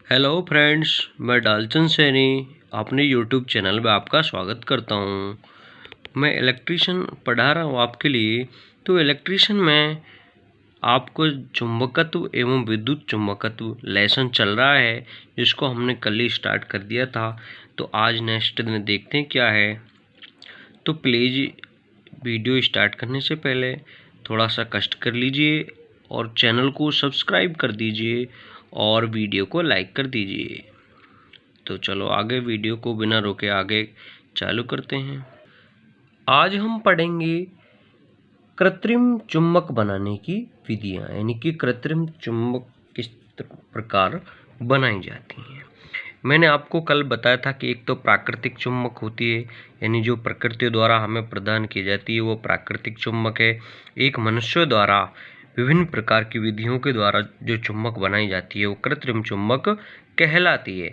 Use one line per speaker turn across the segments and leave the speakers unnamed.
Hello friends, मैं डालचंद सैनी अपने YouTube channel में आपका स्वागत करता हूं। मैं इलेक्ट्रीशियन पढ़ा रहा हूं आपके लिए। तो इलेक्ट्रीशियन में आपको चुंबकत्व एवं विद्युत चुंबकत्व लेसन चल रहा है, जिसको हमने कल ही स्टार्ट कर दिया था। तो आज नेक्स्ट दिन देखते हैं क्या है। तो प्लीज़ वीडियो स्टार्ट करने से पहले थोड़ा सा कष्ट कर लीजिए और चैनल को सब्सक्राइब कर दीजिए और वीडियो को लाइक कर दीजिए। तो चलो आगे वीडियो को बिना रोके आगे चालू करते हैं। आज हम पढ़ेंगे कृत्रिम चुंबक बनाने की विधियां, यानी कि कृत्रिम चुंबक किस प्रकार बनाई जाती हैं। मैंने आपको कल बताया था कि एक तो प्राकृतिक चुंबक होती है, यानी जो प्रकृति द्वारा हमें प्रदान की जाती है वो प्राकृतिक चुंबक है। एक मनुष्य द्वारा विभिन्न प्रकार की विधियों के द्वारा जो चुंबक बनाई जाती है वो कृत्रिम चुंबक कहलाती है।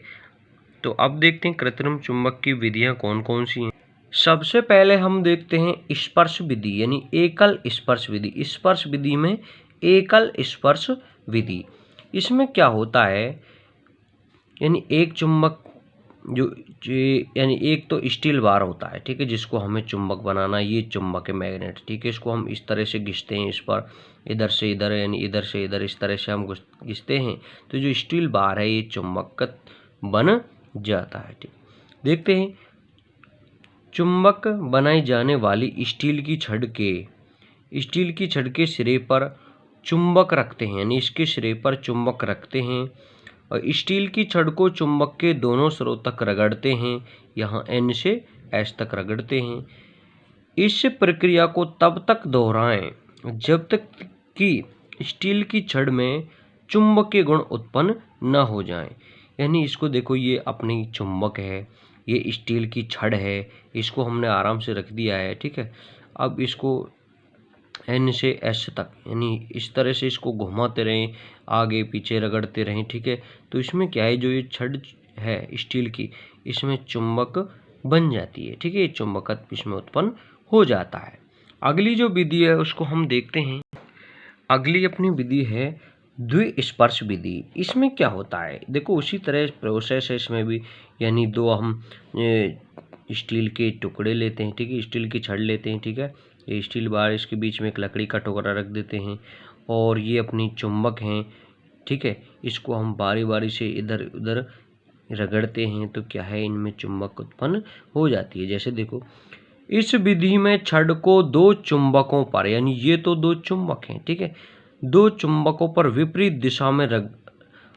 तो अब देखते हैं कृत्रिम चुंबक की विधियां कौन कौन सी हैं। सबसे पहले हम देखते हैं स्पर्श विधि, यानी एकल स्पर्श विधि। स्पर्श विधि में एकल स्पर्श विधि, इसमें क्या होता है, यानी एक चुंबक जो यानी एक तो स्टील बार होता है, ठीक है, जिसको हमें चुंबक बनाना, ये चुंबक है मैग्नेट, ठीक है। इसको हम इस तरह से घिसते हैं, इस पर इधर से इधर यानी इधर से इधर इस तरह से हम घिसते हैं, तो जो स्टील बार है ये चुंबक बन जाता है। ठीक, देखते हैं चुंबक बनाई जाने वाली स्टील की छड़ के सिरे पर चुंबक रखते हैं, यानी इसके सिरे पर चुंबक रखते हैं और स्टील की छड़ को चुंबक के दोनों सिरों तक रगड़ते हैं, यहाँ N से S तक रगड़ते हैं। इस प्रक्रिया को तब तक दोहराएं जब तक कि स्टील की छड़ में चुंबकीय गुण उत्पन्न न हो जाएं। यानी इसको देखो, ये अपनी चुंबक है, ये स्टील की छड़ है, इसको हमने आराम से रख दिया है, ठीक है। अब इसको N से S तक, यानी इस तरह से इसको घुमाते रहें, आगे पीछे रगड़ते रहें, ठीक है। तो इसमें क्या है, जो ये छड़ है स्टील की, इसमें चुंबक बन जाती है, ठीक है, चुंबकत्व इसमें उत्पन्न हो जाता है। अगली जो विधि है उसको हम देखते हैं। अगली अपनी विधि है द्विस्पर्श विधि। इसमें क्या होता है, देखो उसी तरह प्रोसेस है इसमें भी, यानी दो हम स्टील के टुकड़े लेते हैं, ठीक है, स्टील की छड़ लेते हैं, ठीक है, ये स्टील बार, इसके बीच में एक लकड़ी का टुकड़ा रख देते हैं और ये अपनी चुंबक हैं, ठीक है। इसको हम बारी बारी से इधर उधर रगड़ते हैं, तो क्या है, इनमें चुंबक उत्पन्न हो जाती है। जैसे देखो, इस विधि में छड़ को दो चुंबकों पर, यानी ये तो दो चुंबक हैं, ठीक है, दो चुंबकों पर विपरीत दिशा में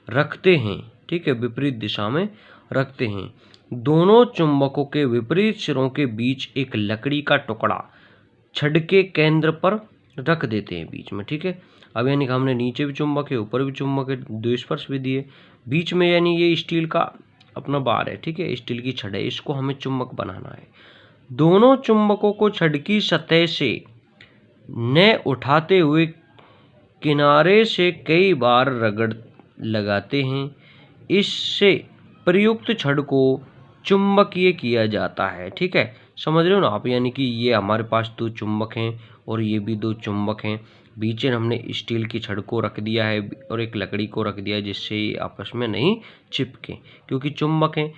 रखते हैं, ठीक है, विपरीत दिशा में रखते हैं। दोनों चुंबकों के विपरीत सिरों के बीच एक लकड़ी का टुकड़ा छड़ के केंद्र पर रख देते हैं बीच में, ठीक है। अब यानी कि हमने नीचे भी चुंबक है, ऊपर भी चुंबक है, द्विस्पर्श विधि है। बीच में यानी ये स्टील का अपना बार है, ठीक है, स्टील की छड़ है, इसको हमें चुंबक बनाना है। दोनों चुंबकों को छड़ की सतह से न उठाते हुए किनारे से कई बार रगड़ लगाते हैं। इससे प्रयुक्त छड़ को चुंबकीय किया जाता है, ठीक है, समझ रहे हो ना आप। यानी कि ये हमारे पास दो चुंबक हैं और ये भी दो चुंबक हैं, बीच में हमने स्टील की छड़ को रख दिया है और एक लकड़ी को रख दिया है, जिससे ये आपस में नहीं चिपके, क्योंकि चुंबक हैं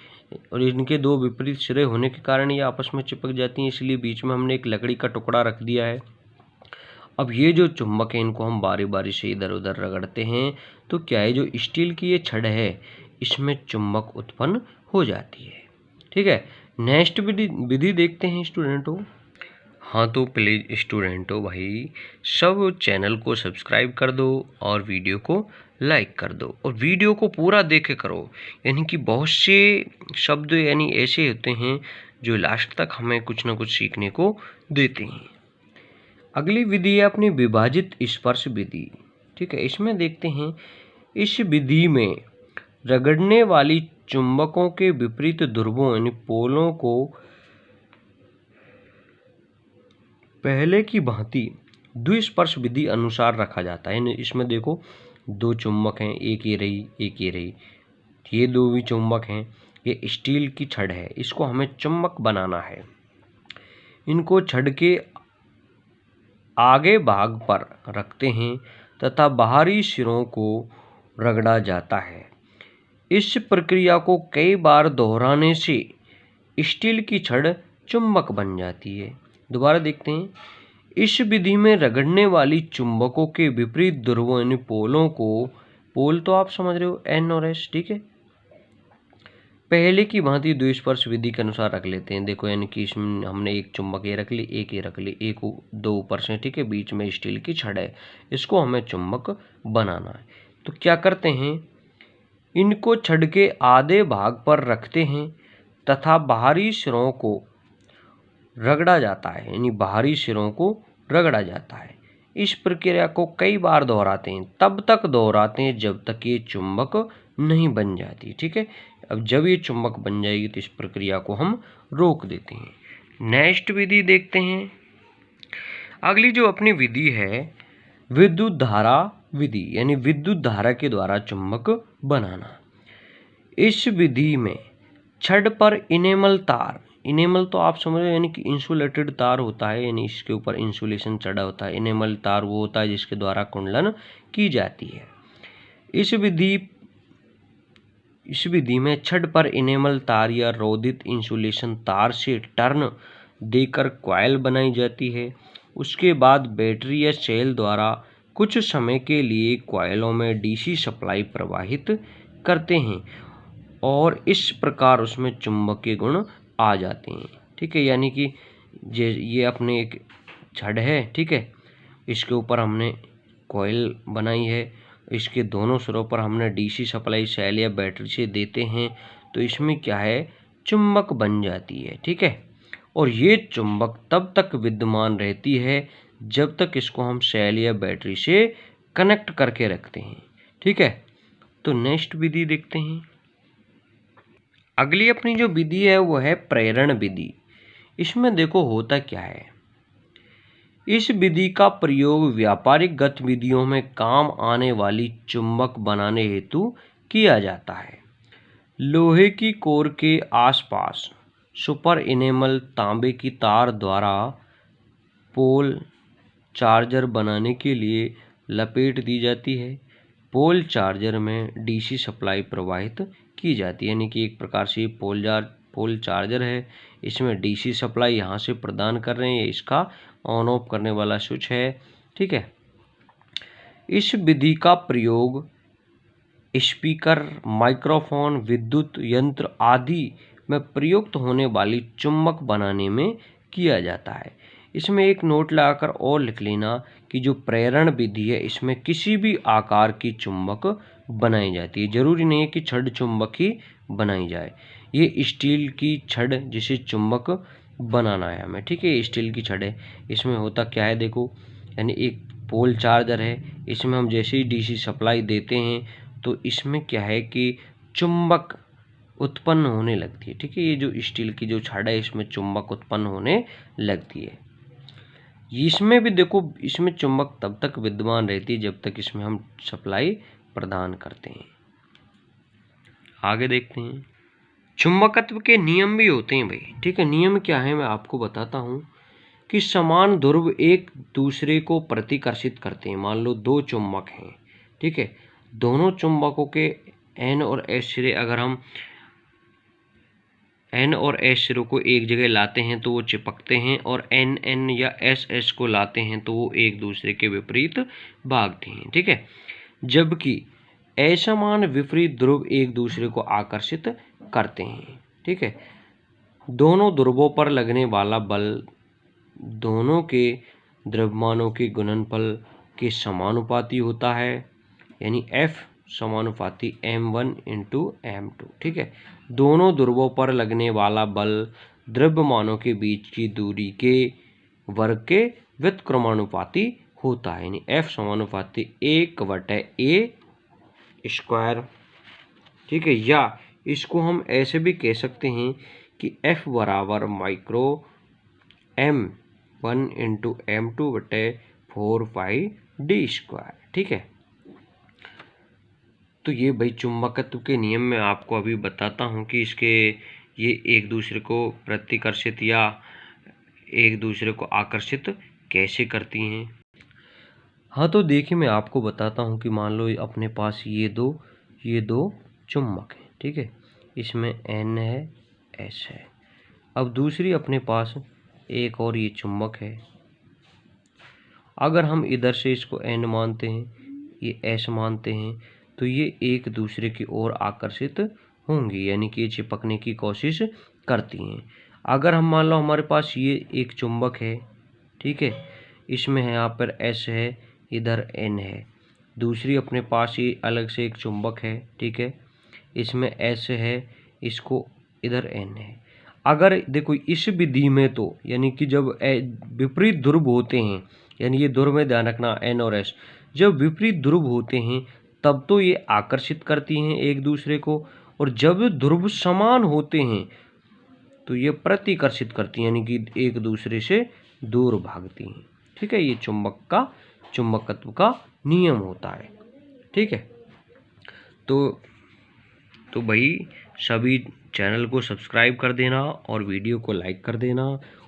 और इनके दो विपरीत सिरे होने के कारण ये आपस में चिपक जाती हैं, इसलिए बीच में हमने एक लकड़ी का टुकड़ा रख दिया है। अब ये जो चुंबक है इनको हम बारी बारी से इधर उधर रगड़ते हैं, तो क्या है, जो स्टील की ये छड़ है इसमें चुंबक उत्पन्न हो जाती है, ठीक है। नेक्स्ट विधि देखते हैं स्टूडेंटों। हाँ, तो प्लीज़ स्टूडेंटों भाई सब चैनल को सब्सक्राइब कर दो और वीडियो को लाइक कर दो और वीडियो को पूरा देखे करो, यानी कि बहुत से शब्द यानी ऐसे होते हैं जो लास्ट तक हमें कुछ ना कुछ सीखने को देते हैं। अगली विधि है अपनी विभाजित स्पर्श विधि, ठीक है। इसमें देखते हैं, इस विधि में रगड़ने वाली चुंबकों के विपरीत ध्रुवों यानी पोलों को पहले की भांति द्विस्पर्श विधि अनुसार रखा जाता है। इसमें देखो, दो चुंबक हैं, एक ये रही एक ये रही, ये दो भी चुंबक हैं, ये स्टील की छड़ है, इसको हमें चुंबक बनाना है। इनको छड़ के आगे भाग पर रखते हैं तथा बाहरी सिरों को रगड़ा जाता है। इस प्रक्रिया को कई बार दोहराने से स्टील की छड़ चुंबक बन जाती है। दोबारा देखते हैं। इस विधि में रगड़ने वाली चुंबकों के विपरीत ध्रुवों यानी पोलों को, पोल तो आप समझ रहे हो N और S, ठीक है, पहले की भांति द्विस्पर्श विधि के अनुसार रख लेते हैं। देखो यानी कि इसमें हमने एक चुंबक ये रख ली, एक ये रख ली, एक दो ऊपर से, ठीक है, बीच में स्टील की छड़ है, इसको हमें चुंबक बनाना है। तो क्या करते हैं, इनको छड़ के आधे भाग पर रखते हैं तथा बाहरी सिरों को रगड़ा जाता है, यानी बाहरी सिरों को रगड़ा जाता है। इस प्रक्रिया को कई बार दोहराते हैं, तब तक दोहराते हैं जब तक ये चुंबक नहीं बन जाती, ठीक है। अब जब ये चुंबक बन जाएगी तो इस प्रक्रिया को हम रोक देते हैं। नेक्स्ट विधि देखते हैं। अगली जो अपनी विधि है विद्युत धारा विधि, यानी विद्युत धारा के द्वारा चुंबक बनाना। इस विधि में छड़ पर इनेमल तार, इनेमल तो आप समझ रहे हो यानी कि इंसुलेटेड तार होता है, यानी इसके ऊपर इंसुलेशन चढ़ा होता है। इनेमल तार वो होता है जिसके द्वारा कुंडलन की जाती है। इस विधि में छड़ पर इनेमल तार या रोधित इंसुलेशन तार से टर्न देकर कॉइल बनाई जाती है। उसके बाद बैटरी या सेल द्वारा कुछ समय के लिए कॉइलों में डीसी सप्लाई प्रवाहित करते हैं और इस प्रकार उसमें चुंबकीय गुण आ जाते हैं, ठीक है। यानी कि ये अपने एक छड़ है, ठीक है, इसके ऊपर हमने कॉइल बनाई है, इसके दोनों सिरों पर हमने डीसी सप्लाई सेल या बैटरी से देते हैं, तो इसमें क्या है, चुंबक बन जाती है, ठीक है। और ये चुंबक तब तक विद्यमान रहती है जब तक इसको हम सेल या बैटरी से कनेक्ट करके रखते हैं, ठीक है। तो नेक्स्ट विधि देखते हैं। अगली अपनी जो विधि है वो है प्रेरण विधि। इसमें देखो होता क्या है, इस विधि का प्रयोग व्यापारिक गतिविधियों में काम आने वाली चुंबक बनाने हेतु किया जाता है। लोहे की कोर के आसपास सुपर इनेमल तांबे की तार द्वारा पोल चार्जर बनाने के लिए लपेट दी जाती है। पोल चार्जर में डीसी सप्लाई प्रवाहित की जाती है, यानी कि एक प्रकार से पोल चार्जर है, इसमें डीसी सप्लाई यहाँ से प्रदान कर रहे हैं, इसका ऑन ऑफ करने वाला स्विच है, ठीक है। इस विधि का प्रयोग स्पीकर, माइक्रोफोन, विद्युत यंत्र आदि में प्रयुक्त होने वाली चुंबक बनाने में किया जाता है। इसमें एक नोट लगाकर और लिख लेना कि जो प्रेरण विधि है इसमें किसी भी आकार की चुंबक बनाई जाती है, जरूरी नहीं है कि छड़ चुंबक ही बनाई जाए। ये स्टील की छड़ जिसे चुंबक बनाना है हमें, ठीक है, स्टील की छड़ है। इसमें होता क्या है देखो, यानी एक पोल चार्जर है, इसमें हम जैसे ही डीसी सप्लाई देते हैं तो इसमें क्या है कि चुंबक उत्पन्न होने लगती है, ठीक है। ये जो स्टील की जो छड़ है इसमें चुंबक उत्पन्न होने लगती है। इसमें भी देखो, इसमें चुंबक तब तक विद्यमान रहती है जब तक इसमें हम सप्लाई प्रदान करते हैं। आगे देखते हैं। चुंबकत्व के नियम भी होते हैं भाई, ठीक है। नियम क्या है मैं आपको बताता हूँ कि समान ध्रुव एक दूसरे को प्रतिकर्षित करते हैं। मान लो दो चुंबक हैं, ठीक है, दोनों चुंबकों के N और S सिरे अगर हम N और S सिरों को एक जगह लाते हैं तो वो चिपकते हैं, और N या S को लाते हैं तो वो एक दूसरे के विपरीत भागते हैं, ठीक है। जबकि असमान विपरीत ध्रुव एक दूसरे को आकर्षित करते हैं, ठीक है। दोनों ध्रुवों पर लगने वाला बल दोनों के द्रव्यमानों के गुणनफल के समानुपाती होता है, यानी F समानुपाती m1 × m2, ठीक है। दोनों ध्रुवों पर लगने वाला बल द्रव्यमानों के बीच की दूरी के वर्ग के व्युत्क्रमानुपाती होता है, यानी F समानुपाती 1/a², ठीक है। या इसको हम ऐसे भी कह सकते हैं कि F बराबर माइक्रो m1 × m2/4πd², ठीक है। तो ये भाई चुंबकत्व के नियम में आपको अभी बताता हूँ कि ये एक दूसरे को प्रतिकर्षित या एक दूसरे को आकर्षित कैसे करती हैं। हाँ, तो देखिए मैं आपको बताता हूँ कि मान लो अपने पास ये दो चुंबक हैं, ठीक है, इसमें N है, S है। अब दूसरी अपने पास एक और ये चुंबक है। अगर हम इधर से इसको N मानते हैं, ये S मानते हैं, तो ये एक दूसरे की ओर आकर्षित होंगी, यानी कि ये चिपकने की कोशिश करती हैं। अगर हम मान लो हमारे पास ये एक चुंबक है, ठीक है, इसमें है यहाँ पर S है, इधर N है। दूसरी अपने पास ये अलग से एक चुंबक है, ठीक है, इसमें S है, इसको इधर N है। अगर देखो इस विधि में तो यानी कि जब विपरीत ध्रुव होते हैं, यानी ये ध्रुव में ध्यान रखना N और S, जब विपरीत ध्रुव होते हैं तब तो ये आकर्षित करती हैं एक दूसरे को, और जब ध्रुव समान होते हैं तो ये प्रतिकर्षित करती हैं, यानी कि एक दूसरे से दूर भागती हैं। ठीक है, ये चुंबकत्व का नियम होता है। ठीक है, तो भाई सभी चैनल को सब्सक्राइब कर देना और वीडियो को लाइक कर देना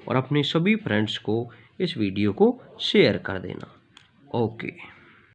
और अपने सभी फ्रेंड्स को इस वीडियो को शेयर कर देना। ओके।